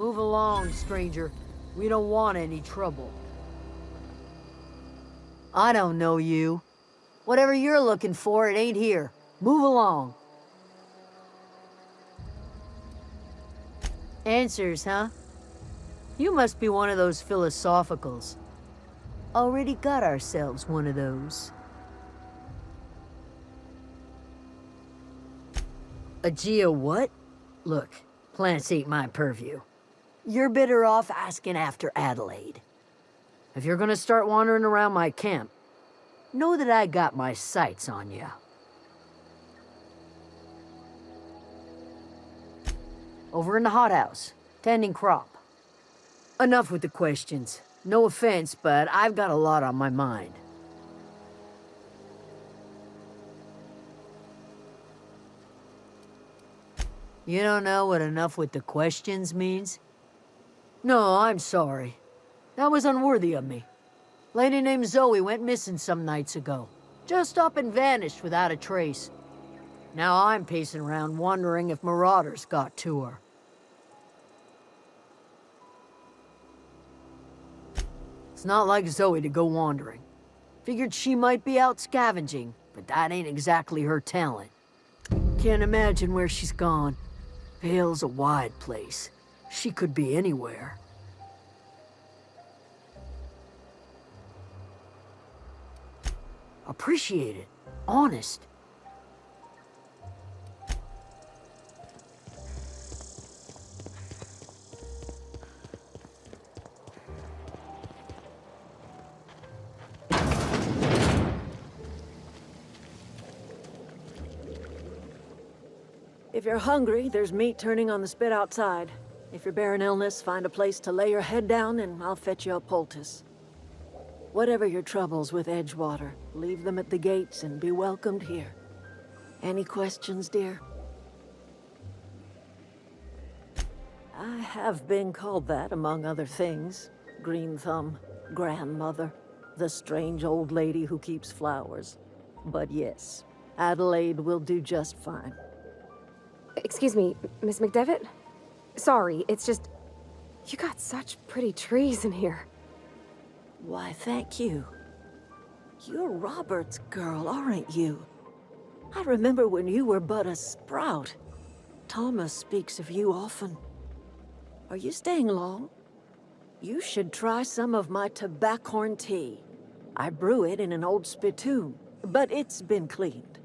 Move along, stranger. We don't want any trouble. I don't know you. Whatever you're looking for, it ain't here. Move along. Answers, huh? You must be one of those philosophicals. Already got ourselves one of those. A geo what? Look, plants ain't my purview. You're better off asking after Adelaide. If you're gonna start wandering around my camp, know that I got my sights on you. Over in the hothouse, tending crop. Enough with the questions. No offense, but I've got a lot on my mind. You don't know what enough with the questions means? No, I'm sorry. That was unworthy of me. Lady named Zoe went missing some nights ago. Just up and vanished without a trace. Now I'm pacing around wondering if marauders got to her. It's not like Zoe to go wandering. Figured she might be out scavenging, but that ain't exactly her talent. Can't imagine where she's gone. Vale's a wide place. She could be anywhere. Appreciate it. Honest. If you're hungry, there's meat turning on the spit outside. If you're bearing illness, find a place to lay your head down and I'll fetch you a poultice. Whatever your troubles with Edgewater, leave them at the gates and be welcomed here. Any questions, dear? I have been called that, among other things. Green Thumb, grandmother, the strange old lady who keeps flowers. But yes, Adelaide will do just fine. Excuse me, Miss McDevitt? Sorry, it's just... You got such pretty trees in here. Why, thank you. You're Robert's girl, aren't you? I remember when you were but a sprout. Thomas speaks of you often. Are you staying long? You should try some of my tobaccorn tea. I brew it in an old spittoon, but it's been cleaned.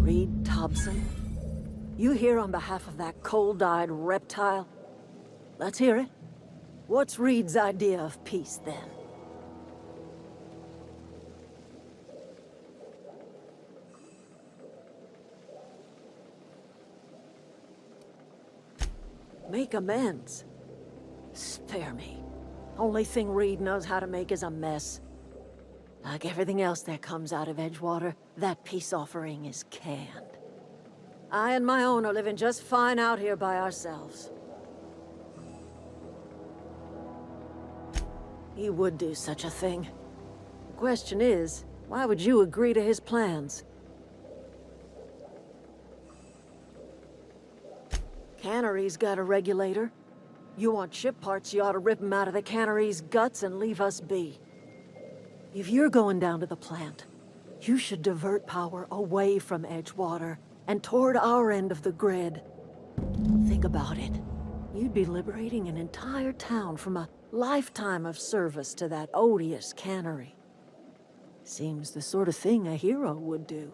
Reed Thompson? You here on behalf of that cold-eyed reptile? Let's hear it. What's Reed's idea of peace, then? Make amends. Spare me. Only thing Reed knows how to make is a mess. Like everything else that comes out of Edgewater, that peace offering is canned. I and my own are living just fine out here by ourselves. He would do such a thing. The question is, why would you agree to his plans? Cannery's got a regulator. You want ship parts, you ought to rip them out of the cannery's guts and leave us be. If you're going down to the plant, you should divert power away from Edgewater and toward our end of the grid. Think about it. You'd be liberating an entire town from a lifetime of service to that odious cannery. Seems the sort of thing a hero would do.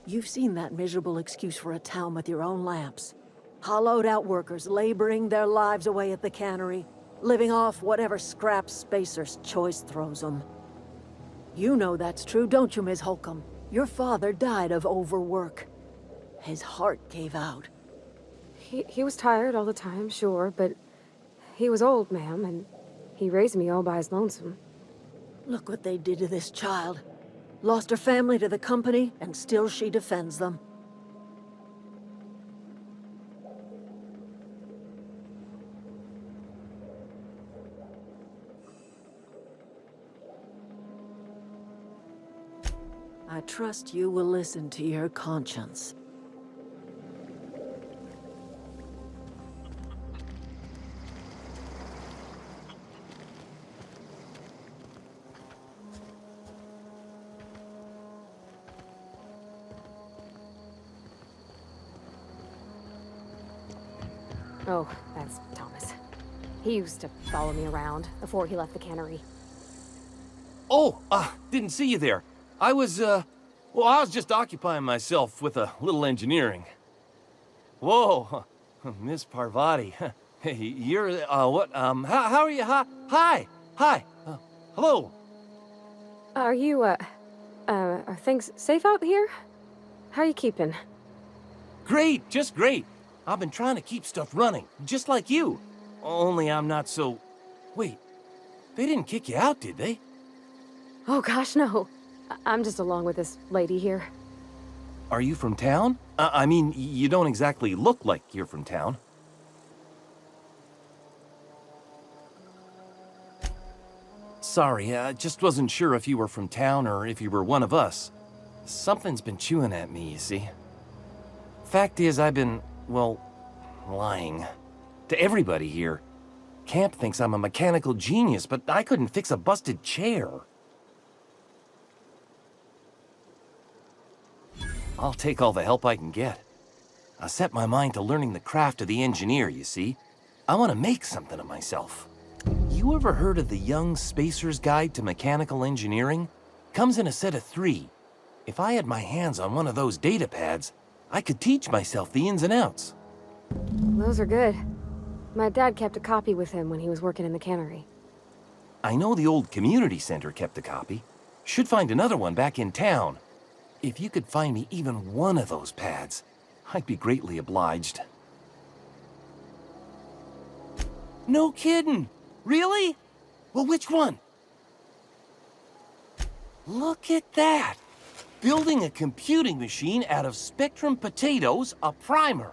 You've seen that miserable excuse for a town with your own lamps. Hollowed-out workers laboring their lives away at the cannery, living off whatever scraps Spacer's choice throws them. You know that's true, don't you, Ms. Holcomb? Your father died of overwork. His heart gave out. He was tired all the time, sure, but he was old, ma'am, and he raised me all by his lonesome. Look what they did to this child. Lost her family to the company, and still she defends them. trust you will listen to your conscience. Oh, that's Thomas. He used to follow me around before he left the cannery. Oh, didn't see you there. I was just occupying myself with a little engineering. Whoa, Miss Parvati. Hey, you're, how are you? Hi, hello. Are you, are things safe out here? How are you keeping? Great, just great. I've been trying to keep stuff running, just like you. Only I'm not so... Wait, they didn't kick you out, did they? Oh gosh, no. I'm just along with this lady here. Are you from town? I mean, you don't exactly look like you're from town. Sorry, I just wasn't sure if you were from town or if you were one of us. Something's been chewing at me, you see. Fact is, I've been, well, lying. To everybody here. Camp thinks I'm a mechanical genius, but I couldn't fix a busted chair. I'll take all the help I can get. I set my mind to learning the craft of the engineer, you see. I want to make something of myself. You ever heard of the Young Spacer's Guide to Mechanical Engineering? Comes in a set of 3. If I had my hands on one of those data pads, I could teach myself the ins and outs. Those are good. My dad kept a copy with him when he was working in the cannery. I know the old community center kept a copy. Should find another one back in town. If you could find me even one of those pads, I'd be greatly obliged. No kidding! Really? Well, which one? Look at that! Building a computing machine out of Spectrum potatoes, a primer.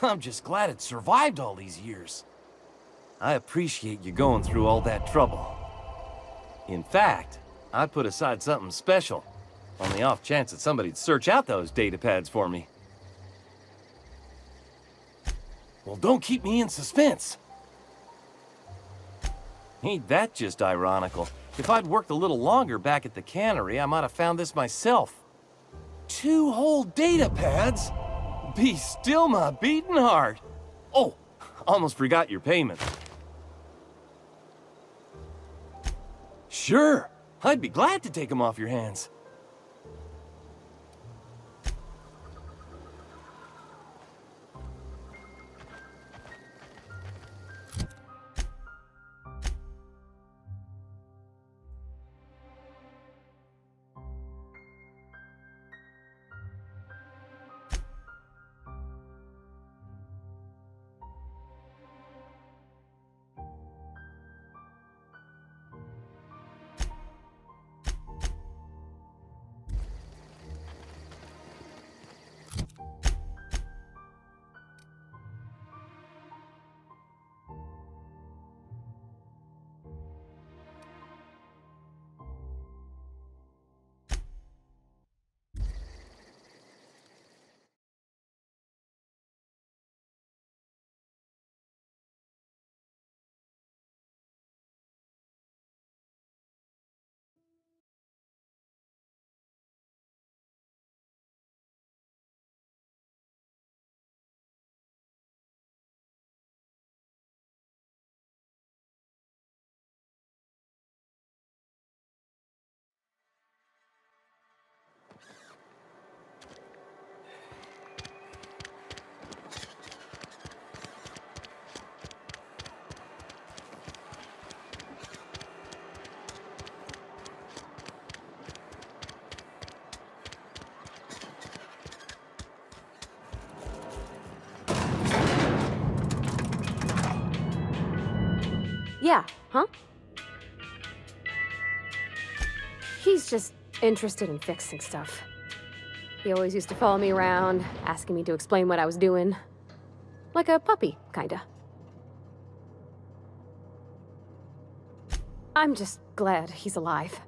I'm just glad it survived all these years. I appreciate you going through all that trouble. In fact, I put aside something special, on the off chance that somebody'd search out those data pads for me. Well, don't keep me in suspense. Ain't that just ironical? If I'd worked a little longer back at the cannery, I might have found this myself. 2 whole data pads? Be still my beating heart. Oh, almost forgot your payment. Sure, I'd be glad to take them off your hands. Yeah, huh? He's just interested in fixing stuff. He always used to follow me around, asking me to explain what I was doing. Like a puppy, kinda. I'm just glad he's alive.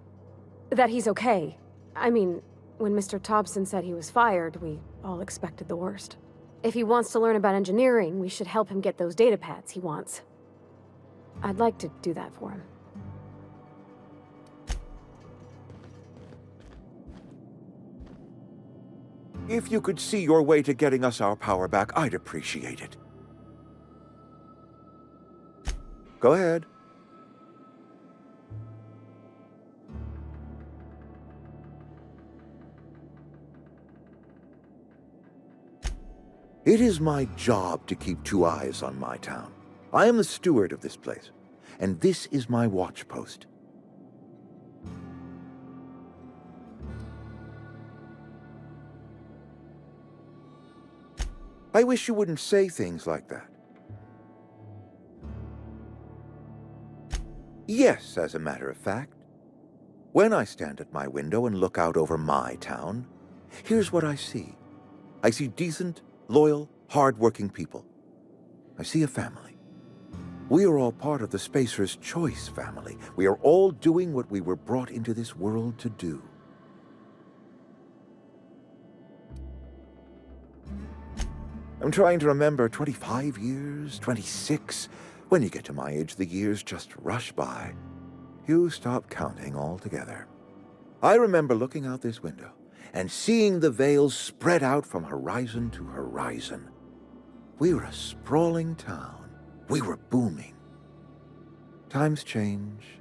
That he's okay. I mean, When Mr. Thompson said he was fired, we all expected the worst. If he wants to learn about engineering, we should help him get those data pads he wants. I'd like to do that for him. If you could see your way to getting us our power back, I'd appreciate it. Go ahead. It is my job to keep two eyes on my town. I am the steward of this place, and this is my watch post. I wish you wouldn't say things like that. Yes, as a matter of fact. When I stand at my window and look out over my town, here's what I see. I see decent, loyal, hard-working people. I see a family. We are all part of the Spacer's Choice family. We are all doing what we were brought into this world to do. I'm trying to remember 25 years, 26. When you get to my age, the years just rush by. You stop counting altogether. I remember looking out this window and seeing the veils spread out from horizon to horizon. We were a sprawling town. We were booming. Times change,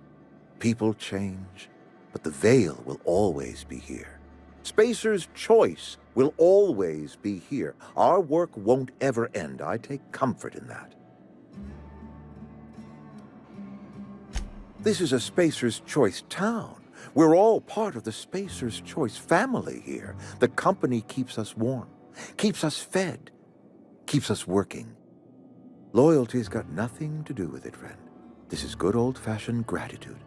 people change, but the veil will always be here. Spacer's Choice will always be here. Our work won't ever end. I take comfort in that. This is a Spacer's Choice town. We're all part of the Spacer's Choice family here. The company keeps us warm, keeps us fed, keeps us working. Loyalty's got nothing to do with it, friend. This is good old-fashioned gratitude.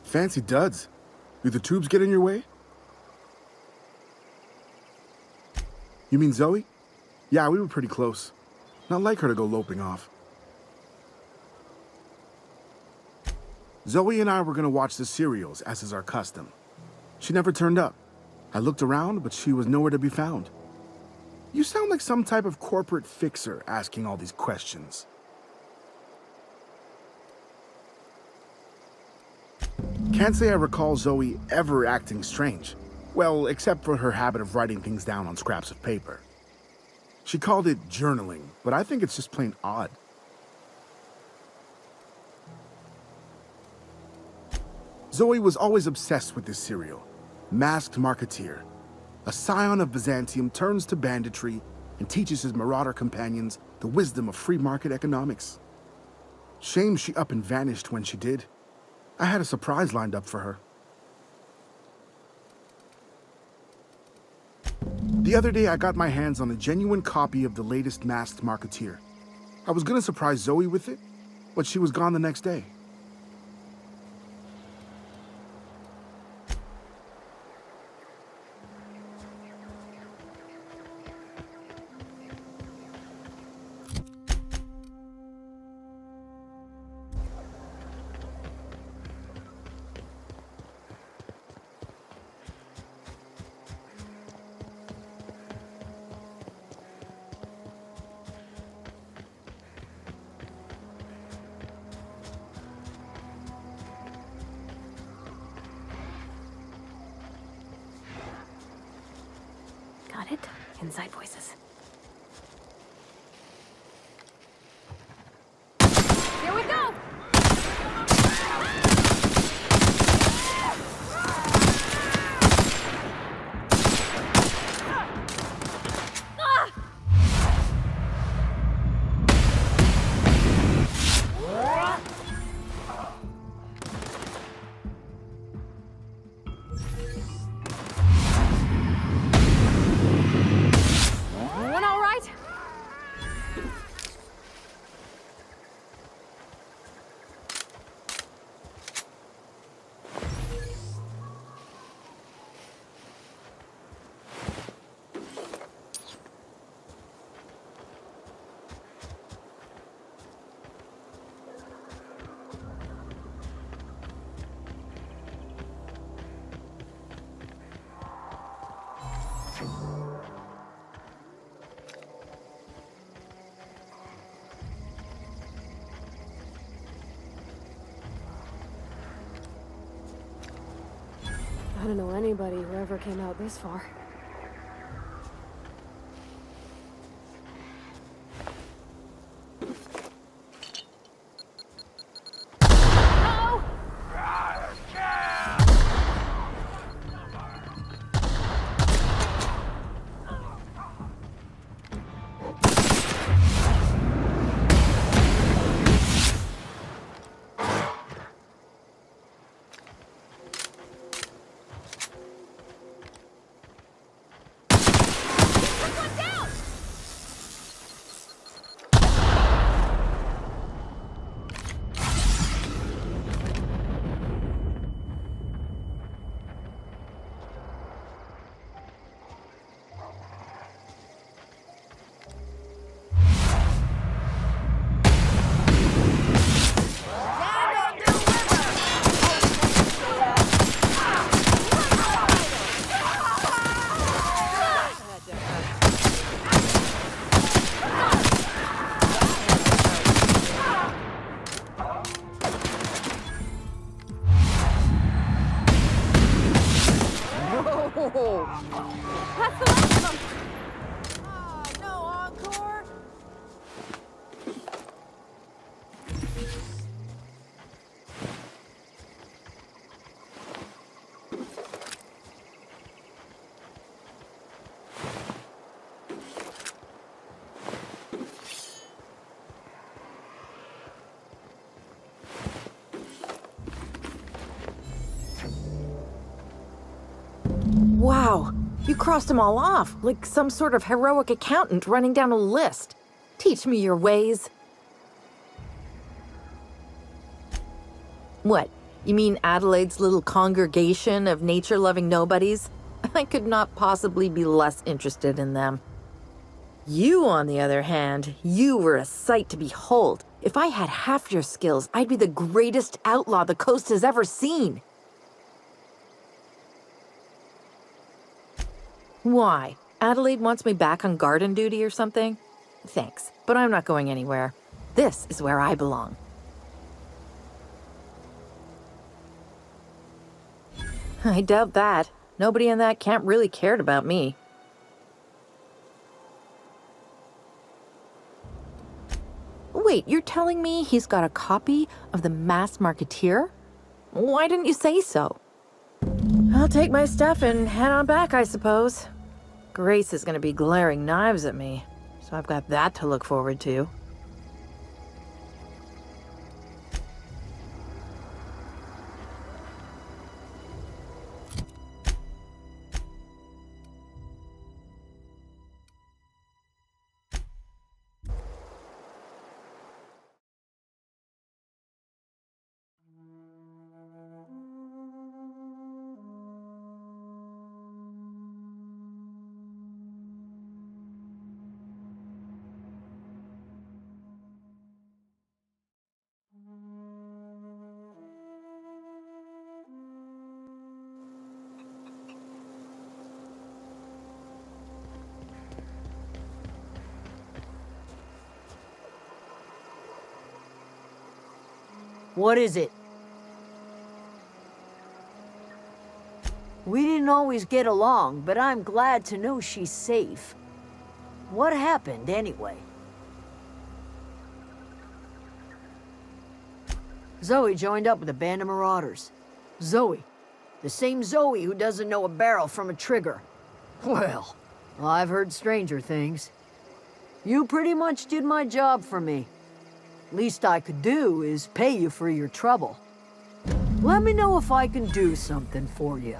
Fancy duds. Do the tubes get in your way? You mean Zoe? Yeah, we were pretty close. Not like her to go loping off. Zoe and I were gonna watch the serials, as is our custom. She never turned up. I looked around, but she was nowhere to be found. You sound like some type of corporate fixer asking all these questions. Can't say I recall Zoe ever acting strange. Well, except for her habit of writing things down on scraps of paper. She called it journaling, but I think it's just plain odd. Zoe was always obsessed with this serial. Masked Marketeer. A scion of Byzantium turns to banditry, and teaches his marauder companions the wisdom of free market economics. Shame she up and vanished when she did. I had a surprise lined up for her. The other day, I got my hands on a genuine copy of the latest Masked Marketeer. I was gonna surprise Zoe with it, but she was gone the next day. Got it? Inside voices. Here we go! Everyone all right? I don't know anybody who ever came out this far. Uh-oh! That's the last of them! No encore? Wow, you crossed them all off, like some sort of heroic accountant running down a list. Teach me your ways. What, you mean Adelaide's little congregation of nature-loving nobodies? I could not possibly be less interested in them. You, on the other hand, you were a sight to behold. If I had half your skills, I'd be the greatest outlaw the coast has ever seen. Why? Adelaide wants me back on garden duty or something? Thanks, but I'm not going anywhere. This is where I belong. I doubt that. Nobody in that camp really cared about me. Wait, you're telling me he's got a copy of the Masked Marketeer? Why didn't you say so? I'll take my stuff and head on back, I suppose. Grace is gonna be glaring knives at me. so I've got that to look forward to. What is it? We didn't always get along, but I'm glad to know she's safe. What happened, anyway? Zoe joined up with a band of marauders. Zoe. The same Zoe who doesn't know a barrel from a trigger. Well, I've heard stranger things. You pretty much did my job for me. Least I could do is pay you for your trouble. Let me know if I can do something for you.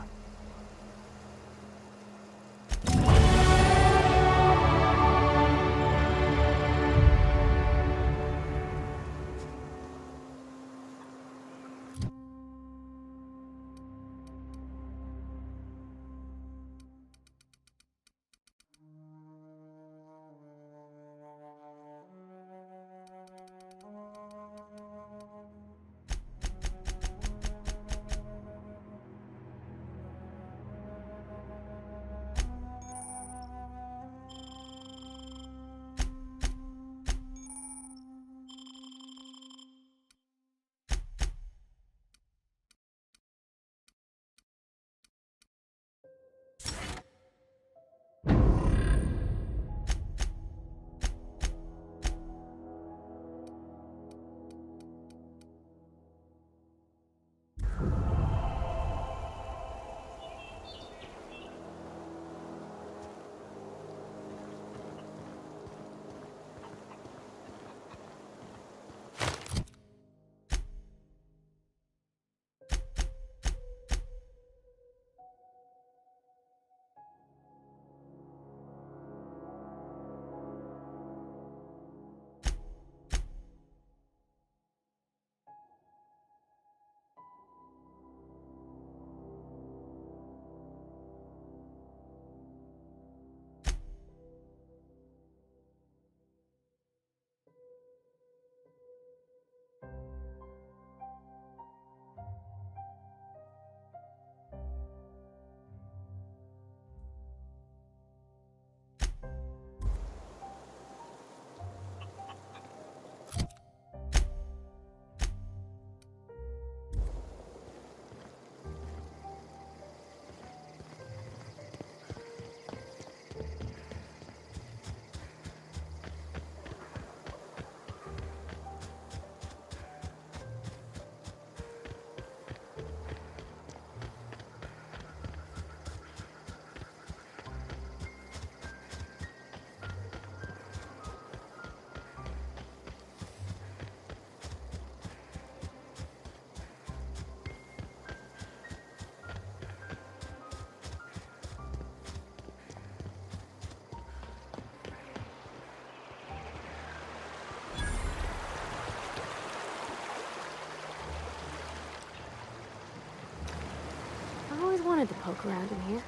I always wanted to poke around in here.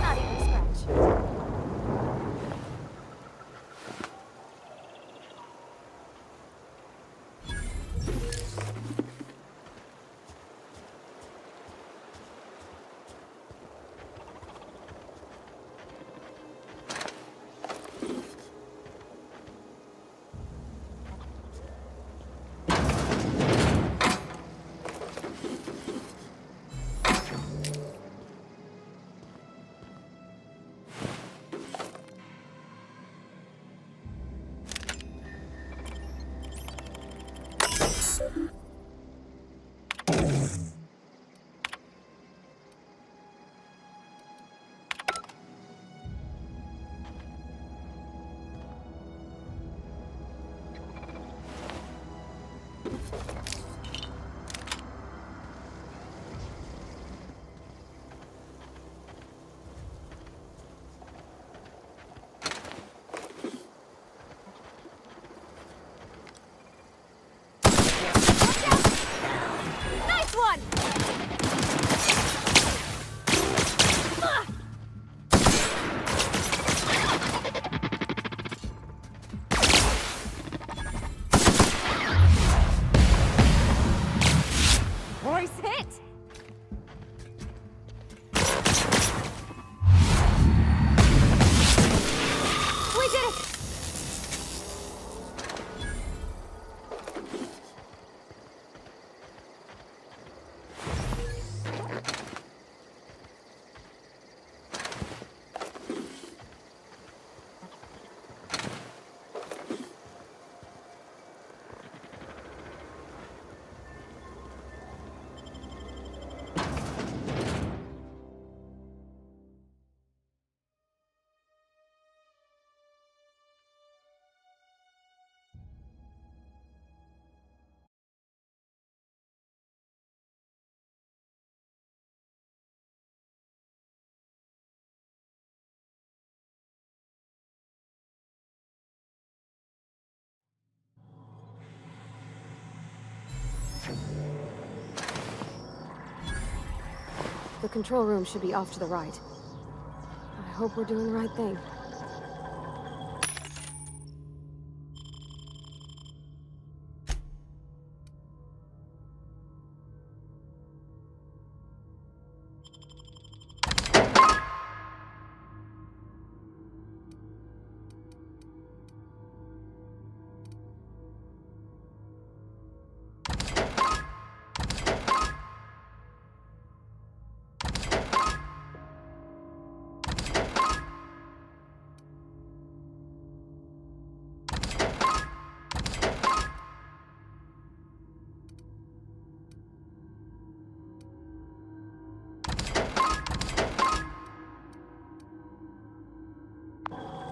Not even a scratch. The control room should be off to the right. I hope we're doing the right thing.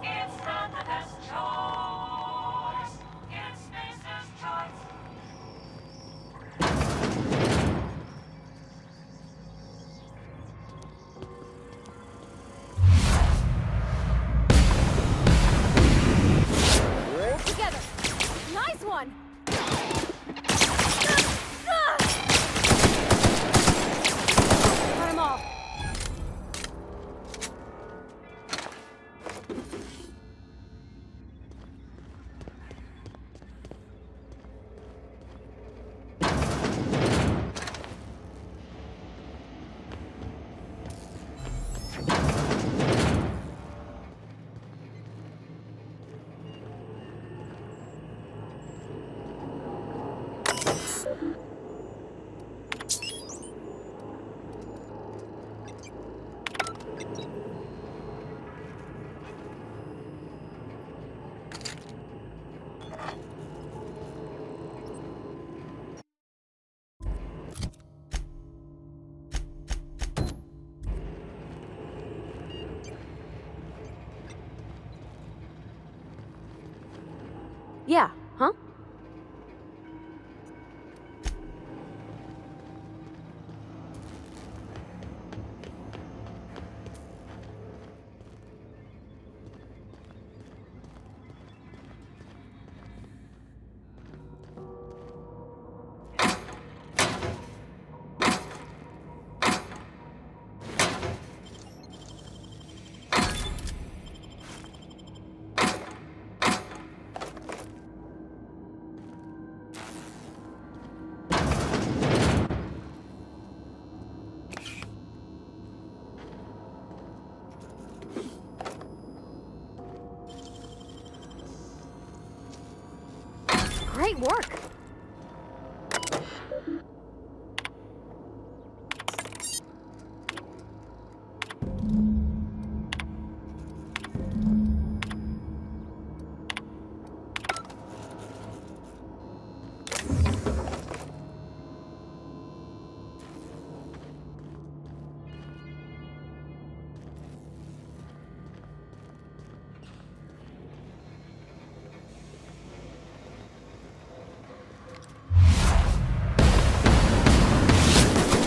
It's not the best choice. It's Mace's choice. Together! Nice one! Got 'em all. Yeah, huh? Great work!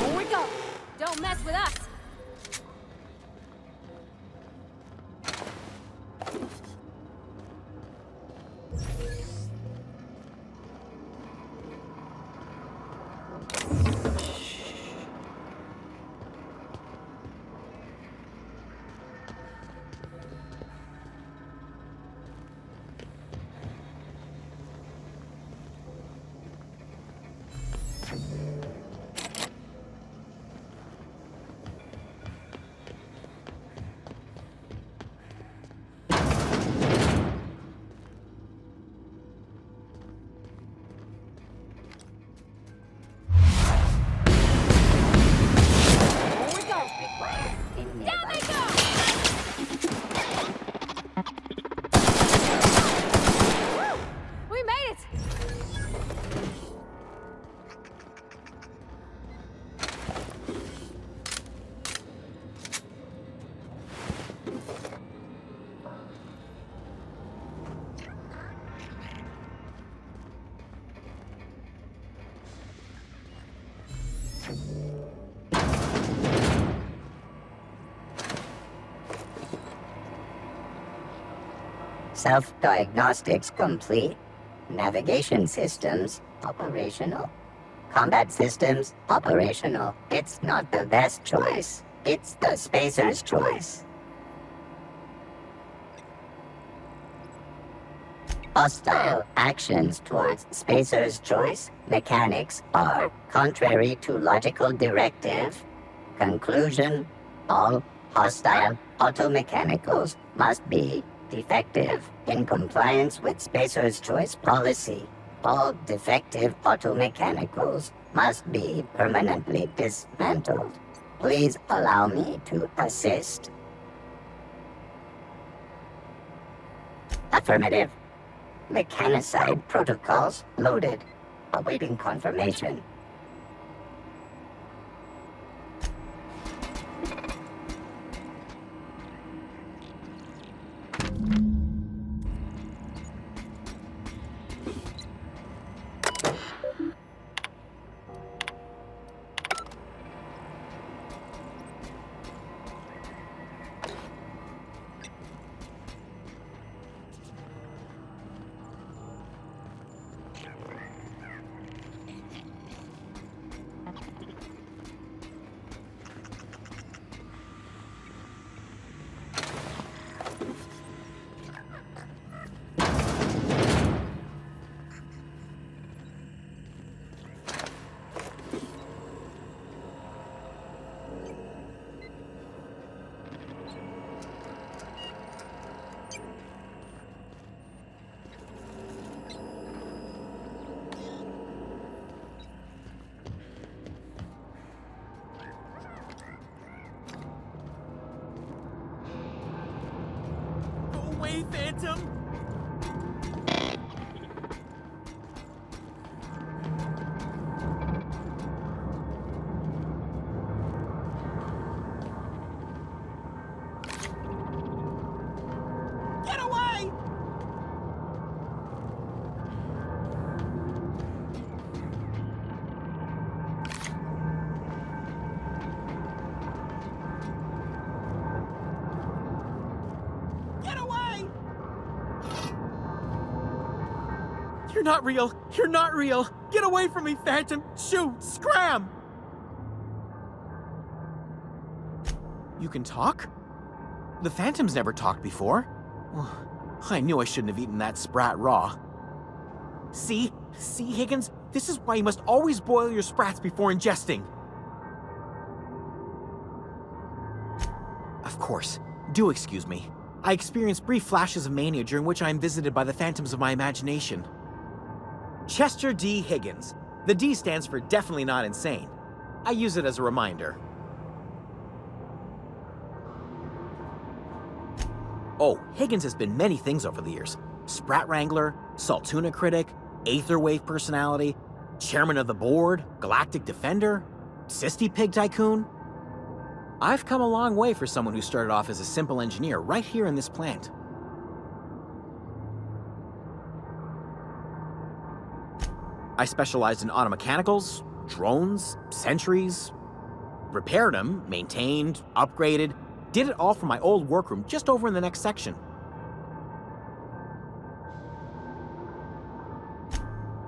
Here we go! Don't mess with us! Self-diagnostics complete. Navigation systems operational. Combat systems operational. It's not the best choice. It's the spacer's choice. Hostile actions towards spacer's choice mechanics are contrary to logical directive. Conclusion: all hostile automechanicals must be defective in compliance with spacer's choice policy. All defective automechanicals must be permanently dismantled. Please allow me to assist. Affirmative. Mechanicide protocols loaded. Awaiting confirmation. away, Phantom! Get away! Get away! You're not real! You're not real! Get away from me, Phantom! Shoot! Scram! You can talk? The Phantom's never talked before. I knew I shouldn't have eaten that sprat raw. See? See, Higgins? This is why you must always boil your sprats before ingesting. Of course. Do excuse me. I experience brief flashes of mania during which I am visited by the phantoms of my imagination. Chester D. Higgins. The D stands for definitely not insane. I use it as a reminder. Oh, Higgins has been many things over the years. Sprat Wrangler, Saltuna Critic, Aetherwave Personality, Chairman of the Board, Galactic Defender, Sisty Pig Tycoon. I've come a long way for someone who started off as a simple engineer right here in this plant. I specialized in automechanicals, drones, sentries, repaired them, maintained, upgraded, did it all from my old workroom just over in the next section.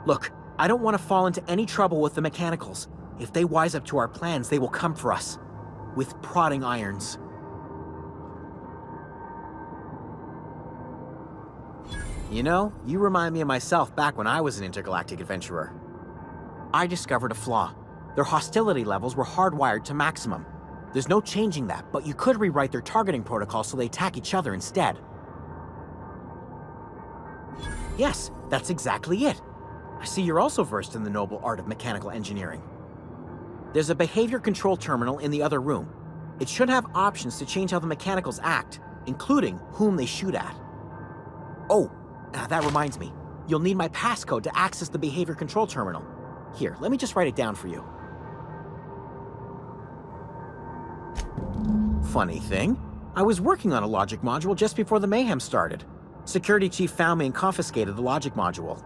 Look, I don't want to fall into any trouble with the mechanicals. If they wise up to our plans, they will come for us. With prodding irons. You know, you remind me of myself back when I was an intergalactic adventurer. I discovered a flaw. Their hostility levels were hardwired to maximum. There's no changing that, but you could rewrite their targeting protocol so they attack each other instead. Yes, that's exactly it. I see you're also versed in the noble art of mechanical engineering. There's a behavior control terminal in the other room. It should have options to change how the mechanicals act, including whom they shoot at. Oh, that reminds me. You'll need my passcode to access the behavior control terminal. Here, let me just write it down for you. Funny thing, I was working on a logic module just before the mayhem started. Security chief found me and confiscated the logic module.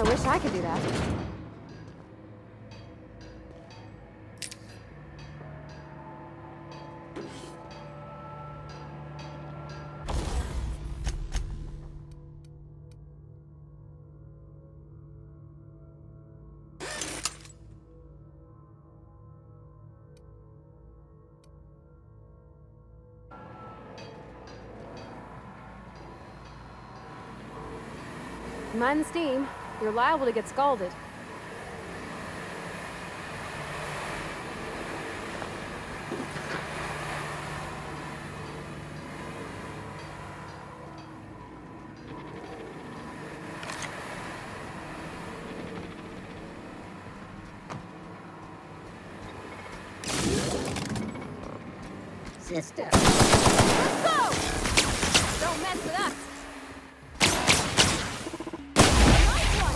I wish I could do that. Mind the steam. You're liable to get scalded. Sister. Let's go! Don't mess with us. Nice one!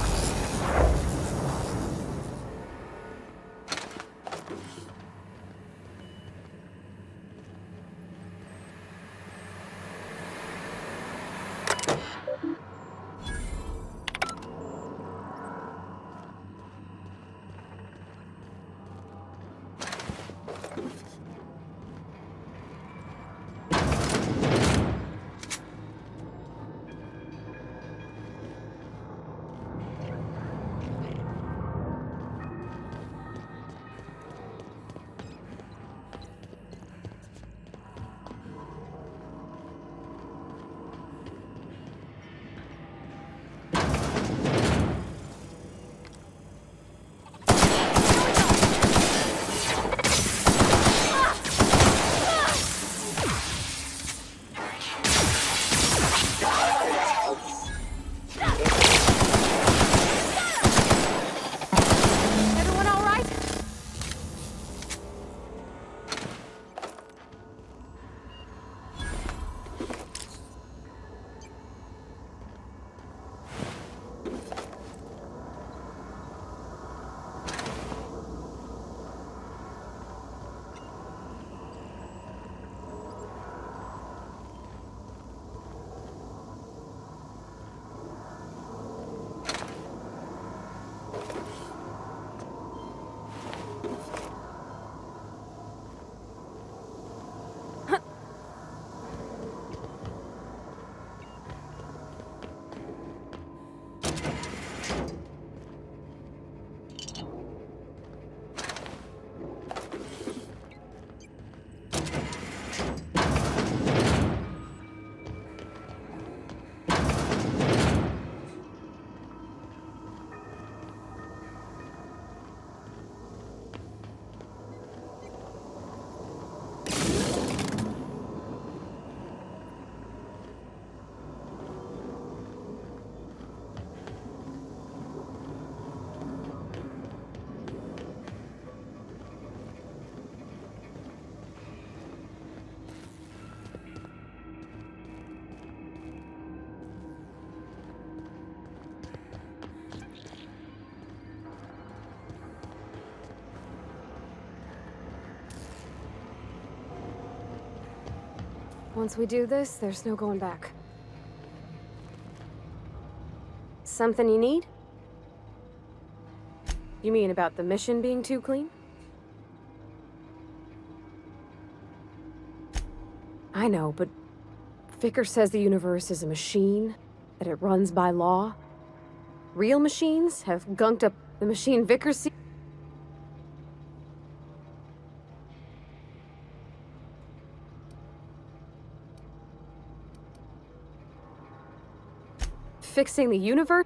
Everyone all right? Once we do this, there's no going back. Something you need? You mean about the mission being too clean? I know, but Vickers says the universe is a machine, that it runs by law. Real machines have gunked up the machine Vickers sees. Fixing the universe?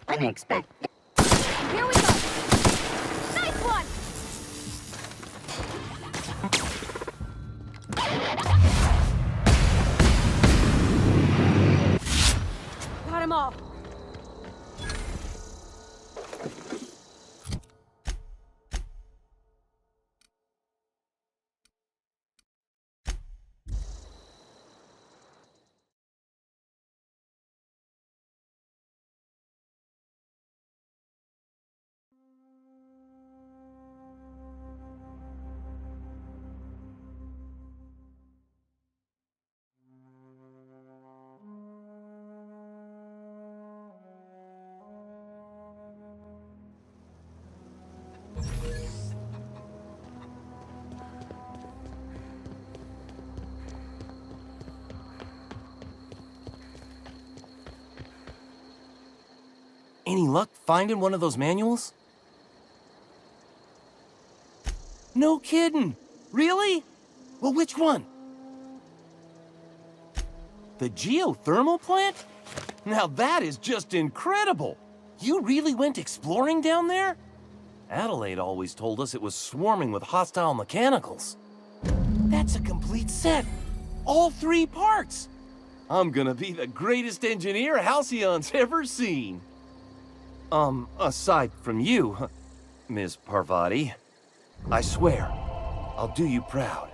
Unexpected. Here we go! Nice one! Got 'em all. Any luck finding one of those manuals? No kidding! Really? Well, which one? The geothermal plant? Now that is just incredible! You really went exploring down there? Adelaide always told us it was swarming with hostile mechanicals. That's a complete set. All 3 parts. I'm gonna be the greatest engineer Halcyon's ever seen. Aside from you, Ms. Parvati, I swear, I'll do you proud.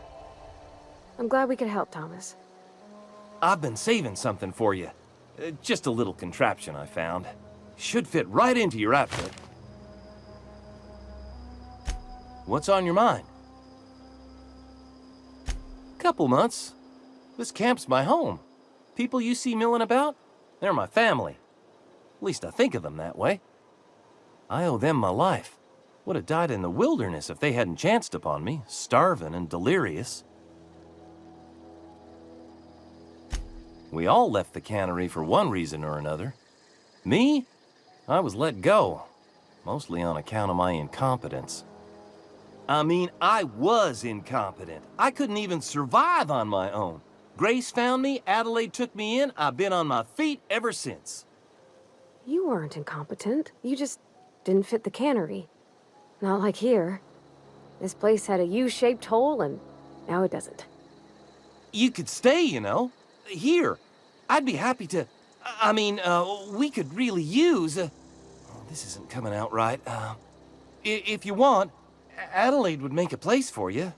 I'm glad we could help, Thomas. I've been saving something for you. Just a little contraption I found. Should fit right into your outfit. What's on your mind? Couple months. This camp's my home. People you see milling about, they're my family. At least I think of them that way. I owe them my life. Would have died in the wilderness if they hadn't chanced upon me, starving and delirious. We all left the cannery for one reason or another. Me? I was let go, mostly on account of my incompetence. I mean, I was incompetent. I couldn't even survive on my own. Grace found me, Adelaide took me in, I've been on my feet ever since. You weren't incompetent. You just didn't fit the cannery. Not like here. This place had a U-shaped hole, and now it doesn't. You could stay, you know. Here. I'd be happy to... I mean, we could really use... oh, this isn't coming out right. If you want, Adelaide would make a place for you.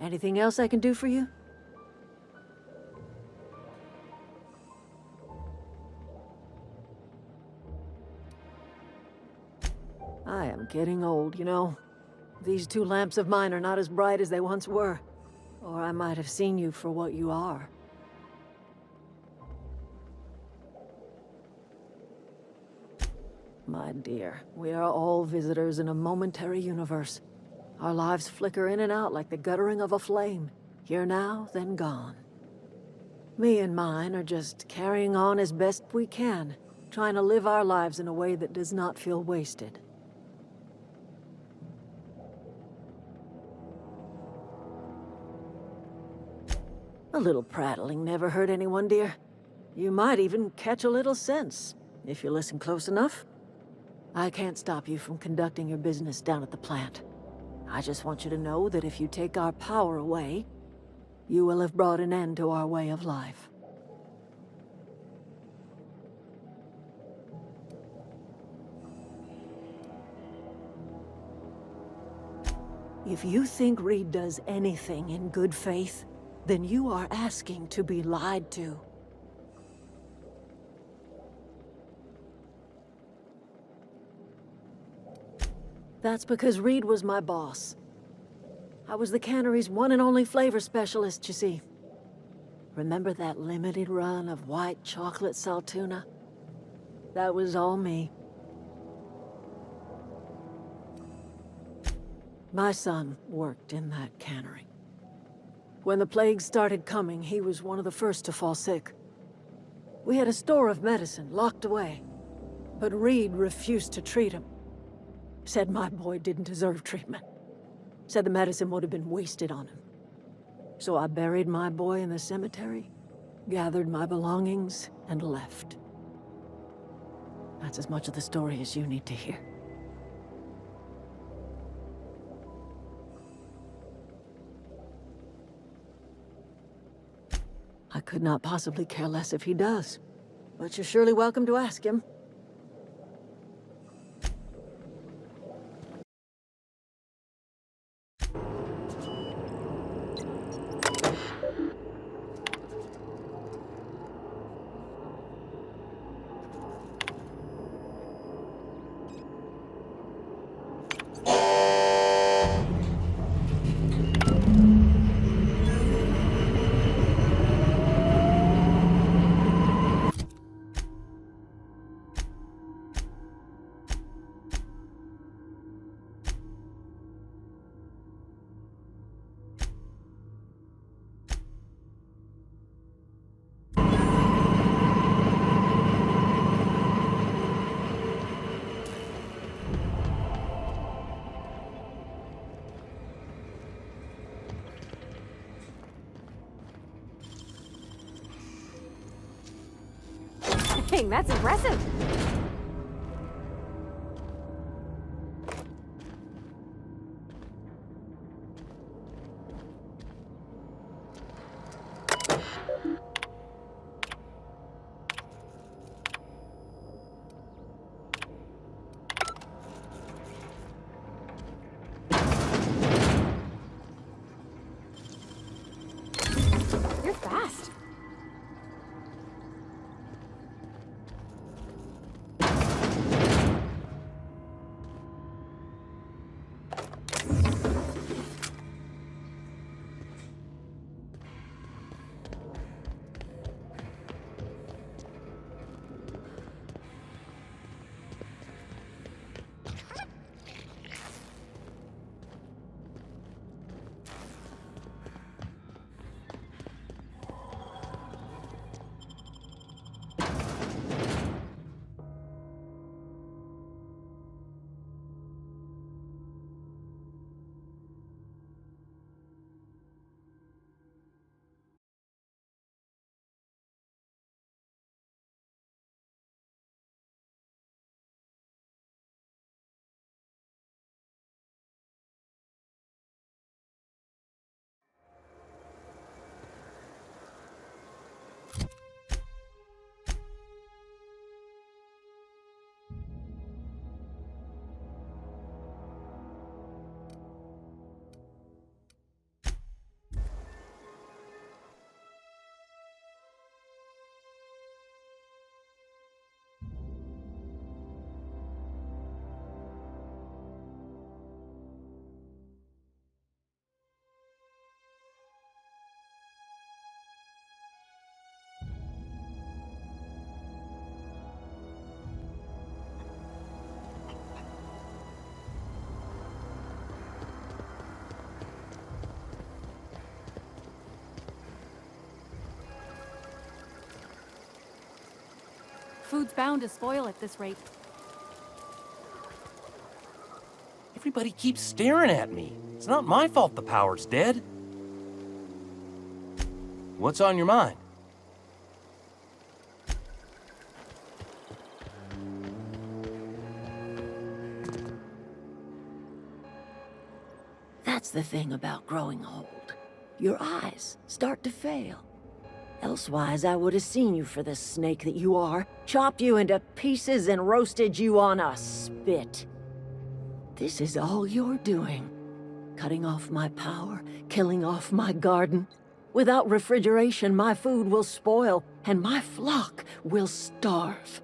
Anything else I can do for you? I am getting old, you know. These 2 lamps of mine are not as bright as they once were. Or I might have seen you for what you are. My dear, we are all visitors in a momentary universe. Our lives flicker in and out like the guttering of a flame. Here now, then gone. Me and mine are just carrying on as best we can, trying to live our lives in a way that does not feel wasted. A little prattling never hurt anyone, dear. You might even catch a little sense, if you listen close enough. I can't stop you from conducting your business down at the plant. I just want you to know that if you take our power away, you will have brought an end to our way of life. If you think Reed does anything in good faith, then you are asking to be lied to. That's because Reed was my boss. I was the cannery's one and only flavor specialist, you see. Remember that limited run of white chocolate saltuna? That was all me. My son worked in that cannery. When the plague started coming, he was one of the first to fall sick. We had a store of medicine locked away, but Reed refused to treat him. Said my boy didn't deserve treatment. Said the medicine would have been wasted on him. So I buried my boy in the cemetery, gathered my belongings, and left. That's as much of the story as you need to hear. I could not possibly care less if he does, but you're surely welcome to ask him. cooking. That's impressive. You're fast. Food's bound to spoil at this rate. Everybody keeps staring at me. It's not my fault the power's dead. What's on your mind? That's the thing about growing old. Your eyes start to fail. Elsewise, I would have seen you for the snake that you are, chopped you into pieces and roasted you on a spit. This is all you're doing. Cutting off my power, killing off my garden. Without refrigeration, my food will spoil, and my flock will starve.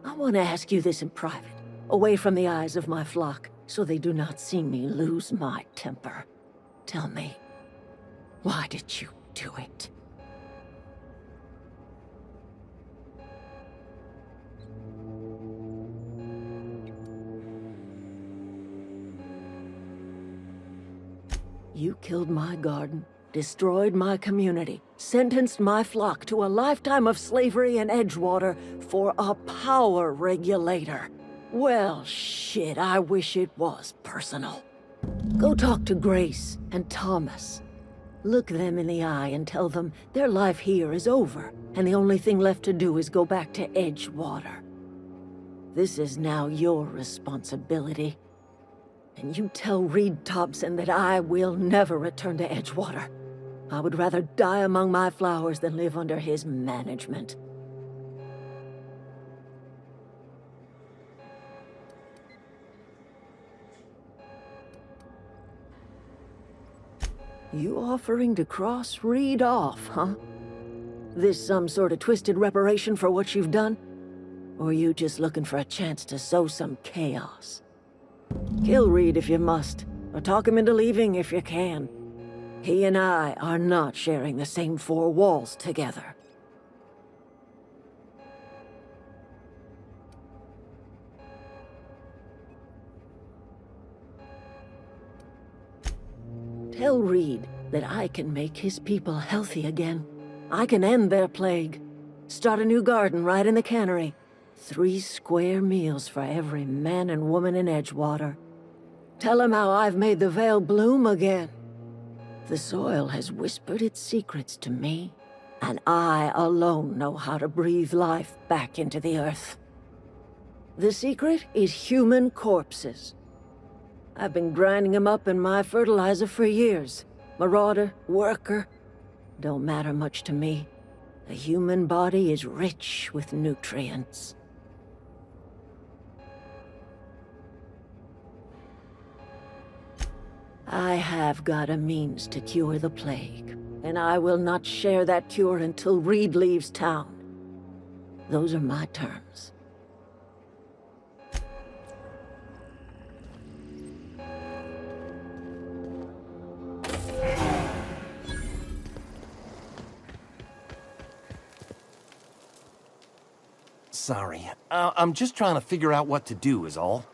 I want to ask you this in private, away from the eyes of my flock, so they do not see me lose my temper. Tell me, why did you do it? You killed my garden, destroyed my community, sentenced my flock to a lifetime of slavery in Edgewater for a power regulator. Well, shit, I wish it was personal. Go talk to Grace and Thomas. Look them in the eye and tell them their life here is over, and the only thing left to do is go back to Edgewater. This is now your responsibility. And you tell Reed Thompson that I will never return to Edgewater. I would rather die among my flowers than live under his management. You offering to cross Reed off, huh? This some sort of twisted reparation for what you've done? Or you just looking for a chance to sow some chaos? Kill Reed if you must, or talk him into leaving if you can. He and I are not sharing the same four walls together. Tell Reed that I can make his people healthy again. I can end their plague. Start a new garden right in the cannery. 3 square meals for every man and woman in Edgewater. Tell him how I've made the Vale bloom again. The soil has whispered its secrets to me, And I alone know how to breathe life back into the earth. The secret is human corpses. I've been grinding them up in my fertilizer for years. Marauder, worker, don't matter much to me. The human body is rich with nutrients. I have got a means to cure the plague, and I will not share that cure until Reed leaves town. Those are my terms. Sorry. I'm just trying to figure out what to do, is all.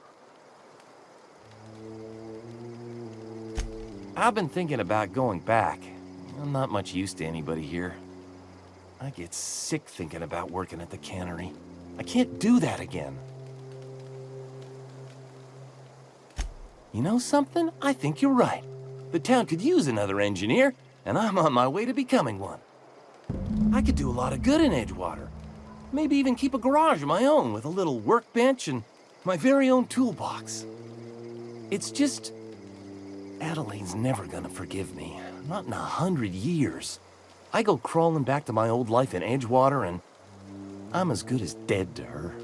I've been thinking about going back. I'm not much use to anybody here. I get sick thinking about working at the cannery. I can't do that again. You know something? I think you're right. The town could use another engineer, and I'm on my way to becoming one. I could do a lot of good in Edgewater. Maybe even keep a garage of my own with a little workbench and my very own toolbox. It's just... Adelaide's never gonna forgive me. Not in 100 years. I go crawling back to my old life in Edgewater and I'm as good as dead to her.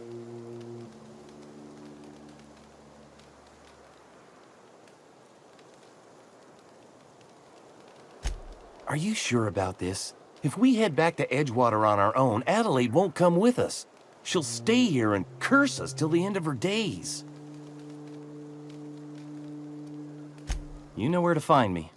Are you sure about this? If we head back to Edgewater on our own, Adelaide won't come with us. She'll stay here and curse us till the end of her days. You know where to find me.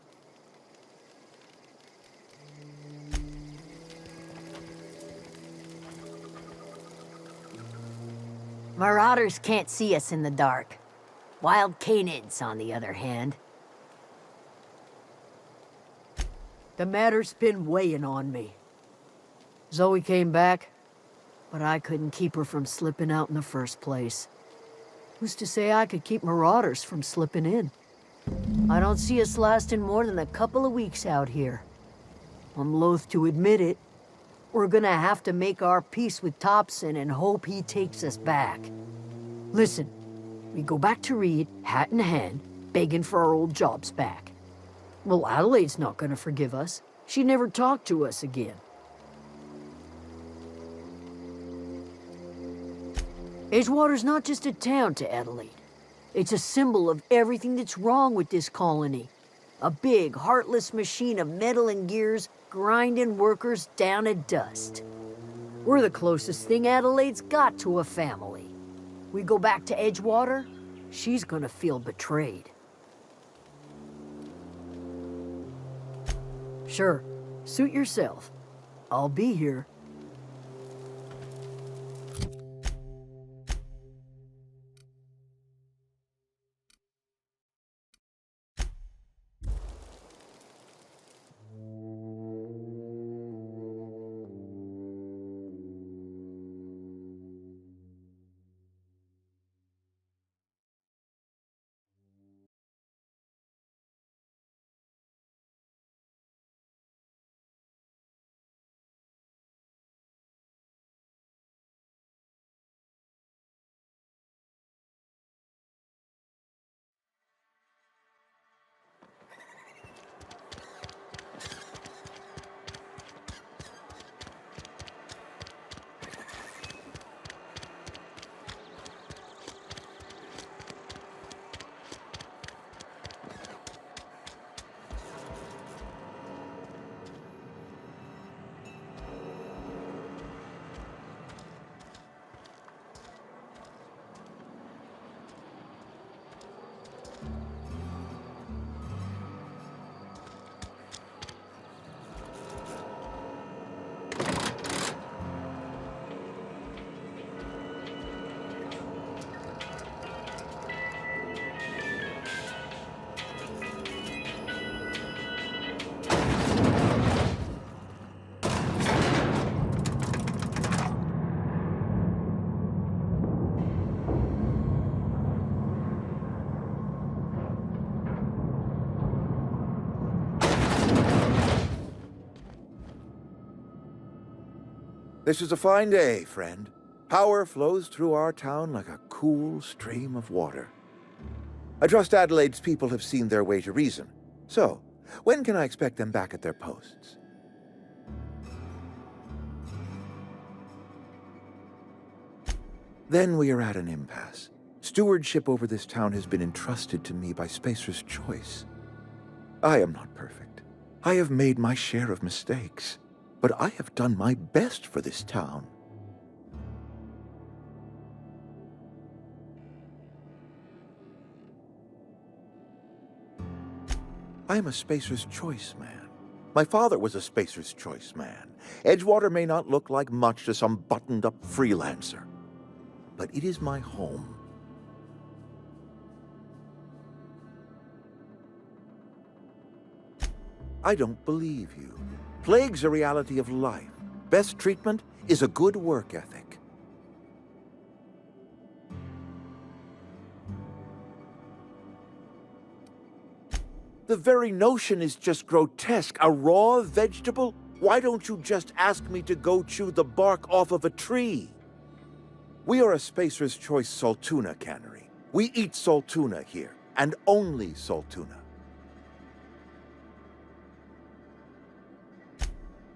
Marauders can't see us in the dark. Wild canids, on the other hand. The matter's been weighing on me. Zoe came back, but I couldn't keep her from slipping out in the first place. Who's to say I could keep marauders from slipping in? I don't see us lasting more than a couple of weeks out here. I'm loath to admit it. We're gonna have to make our peace with Thompson and hope he takes us back. Listen, we go back to Reed, hat in hand, begging for our old jobs back. Well, Adelaide's not gonna forgive us. She never talked to us again. Edgewater's not just a town to Adelaide. It's a symbol of everything that's wrong with this colony. A big, heartless machine of metal and gears grinding workers down to dust. We're the closest thing Adelaide's got to a family. We go back to Edgewater, she's gonna feel betrayed. Sure, suit yourself. I'll be here. This is a fine day, friend. Power flows through our town like a cool stream of water. I trust Adelaide's people have seen their way to reason. So, when can I expect them back at their posts? Then we are at an impasse. Stewardship over this town has been entrusted to me by Spacer's Choice. I am not perfect. I have made my share of mistakes, but I have done my best for this town. I am a Spacer's Choice man. My father was a Spacer's Choice man. Edgewater may not look like much to some buttoned-up freelancer, but it is my home. I don't believe you. Plague's a reality of life. Best treatment is a good work ethic. The very notion is just grotesque. A raw vegetable? Why don't you just ask me to go chew the bark off of a tree? We are a Spacer's Choice Saltuna cannery. We eat Saltuna here, and only Saltuna.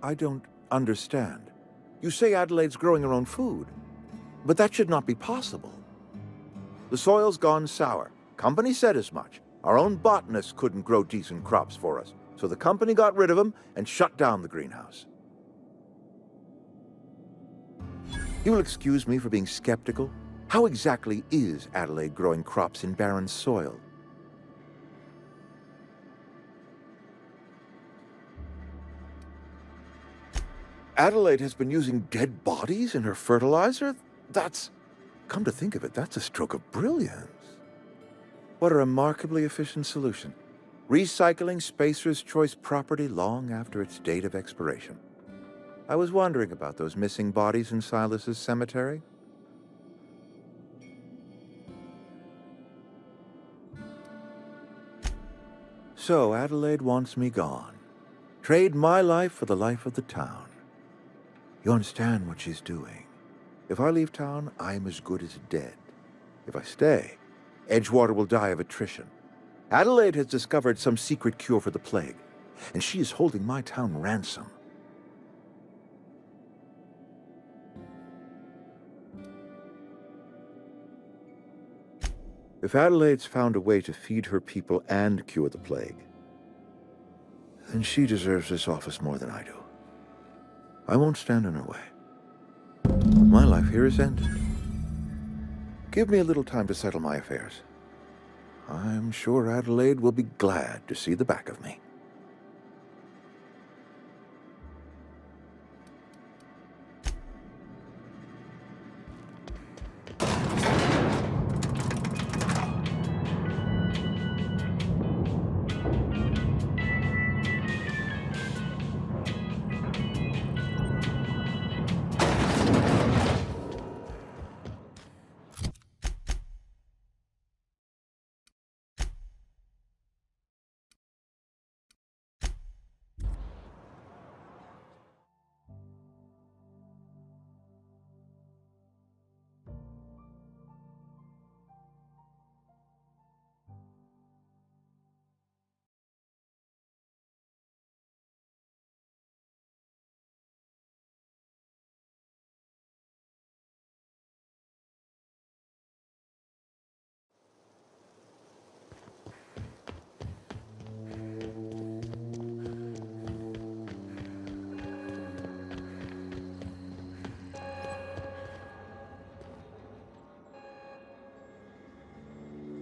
I don't understand. You say Adelaide's growing her own food, but that should not be possible. The soil's gone sour. Company said as much. Our own botanists couldn't grow decent crops for us, so the company got rid of them and shut down the greenhouse. You will excuse me for being skeptical. How exactly is Adelaide growing crops in barren soil? Adelaide has been using dead bodies in her fertilizer? Come to think of it, that's a stroke of brilliance. What a remarkably efficient solution. Recycling Spacer's Choice property long after its date of expiration. I was wondering about those missing bodies in Silas's cemetery. So Adelaide wants me gone. Trade my life for the life of the town. You understand what she's doing. If I leave town, I'm as good as dead. If I stay, Edgewater will die of attrition. Adelaide has discovered some secret cure for the plague, and she is holding my town ransom. If Adelaide's found a way to feed her people and cure the plague, then she deserves this office more than I do. I won't stand in her way. My life here is ended. Give me a little time to settle my affairs. I'm sure Adelaide will be glad to see the back of me.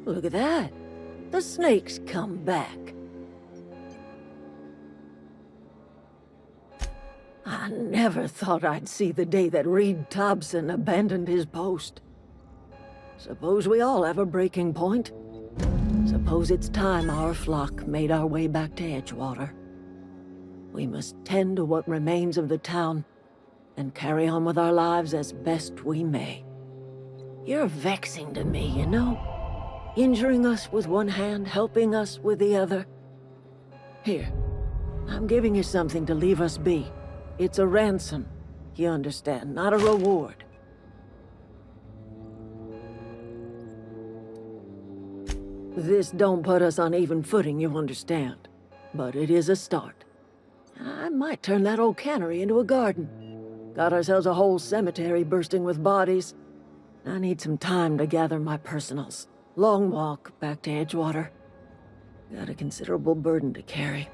Look at that. The snake's come back. I never thought I'd see the day that Reed Thompson abandoned his post. Suppose we all have a breaking point. Suppose it's time our flock made our way back to Edgewater. We must tend to what remains of the town and carry on with our lives as best we may. You're vexing to me, you know? Injuring us with one hand, helping us with the other. Here, I'm giving you something to leave us be. It's a ransom. You understand, not a reward. This don't put us on even footing, you understand. But it is a start. I might turn that old cannery into a garden. Got ourselves a whole cemetery bursting with bodies. I need some time to gather my personals. Long walk back to Edgewater. Got a considerable burden to carry.